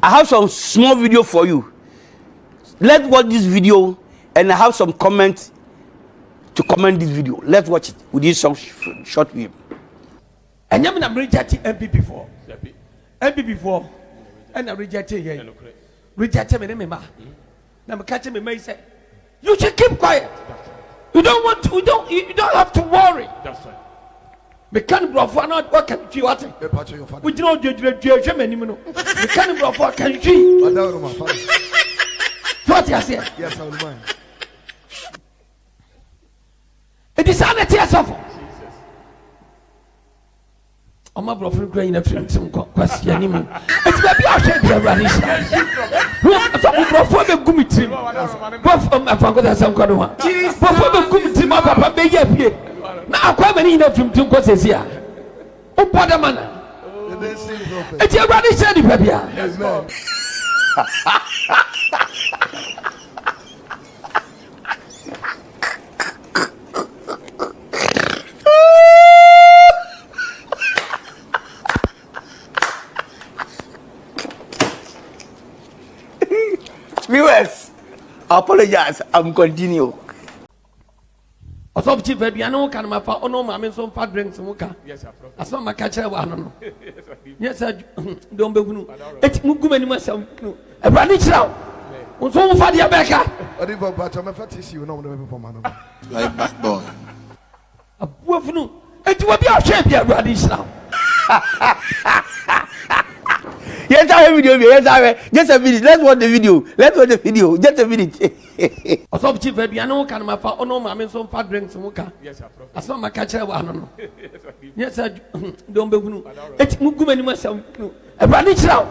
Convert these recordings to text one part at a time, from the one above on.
I have some small video for you. Let's watch this video, and I have some comments to comment this video. Let's watch it with this short video. And I'm not rejecting MPP for MPP for, and I'm rejecting again. Rejecting me, ma. Now I'm catching me. Say, you should keep quiet. You don't want to. You don't have to worry. That's right. Me can't bluff for not what can you what? We don't do the anymore. We can't bluff for can you? What you say? Yes, I will mind. It is sanity as Sofo. Oh my brother, going up some question anymore. It's baby I said the ranish. Some brother the gummy. Both of my father some kind of one. Both of the gummy my papa be here. Now quite many enough from two causes here. Oh Padamana. It's your ranish said the baby. Yes, ma'am. Viewers, I apologize. I'm continue. Also, chief, baby, I know can my father. Oh no, my men some fat drinks. Yes, sir. I saw my catcher. One. Yes, sir. Don't be good. It's Mugu and myself. A branch now. What's wrong with your backer? I didn't go back to my fetish. You know, never for man. Like backbone. A buffalo. It will be our champion, branch now. Yes, I have video. Yes, I have. Just a minute. Let's watch the video. Let's watch the video. Just a minute. Also, chief, baby, I know can my father. Oh no, my men some fat drinks. Yes, sir. I saw my catcher. One. Yes, sir. Don't be good. It's Mugu and myself. A branch now.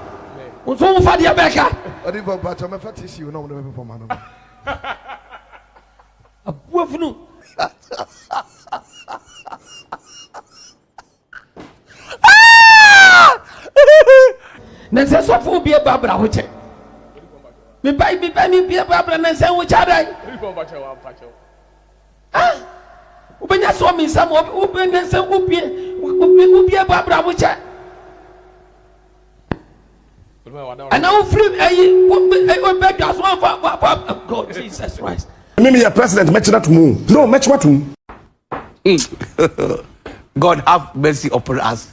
What's wrong with your backer? I didn't go back to my fetish. You know, never for man. A buffalo. Nansa Sofo be a Barbara which me buy me be a Barbara Nansa which are I. Ah, when you saw me some open and some would be a Barbara which I. And now free I beg us one for God Jesus Christ. Maybe your president match that moon. No, match what moon. God have mercy upon us.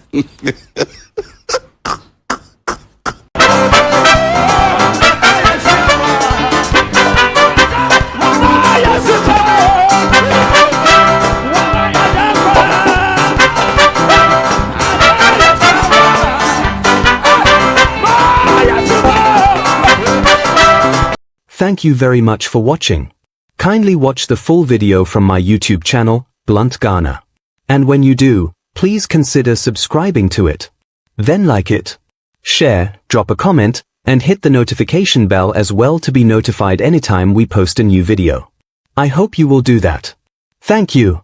Thank you very much for watching. Kindly watch the full video from my YouTube channel, BluntGhana. And when you do, please consider subscribing to it. Then like it, share, drop a comment, and hit the notification bell as well to be notified anytime we post a new video. I hope you will do that. Thank you.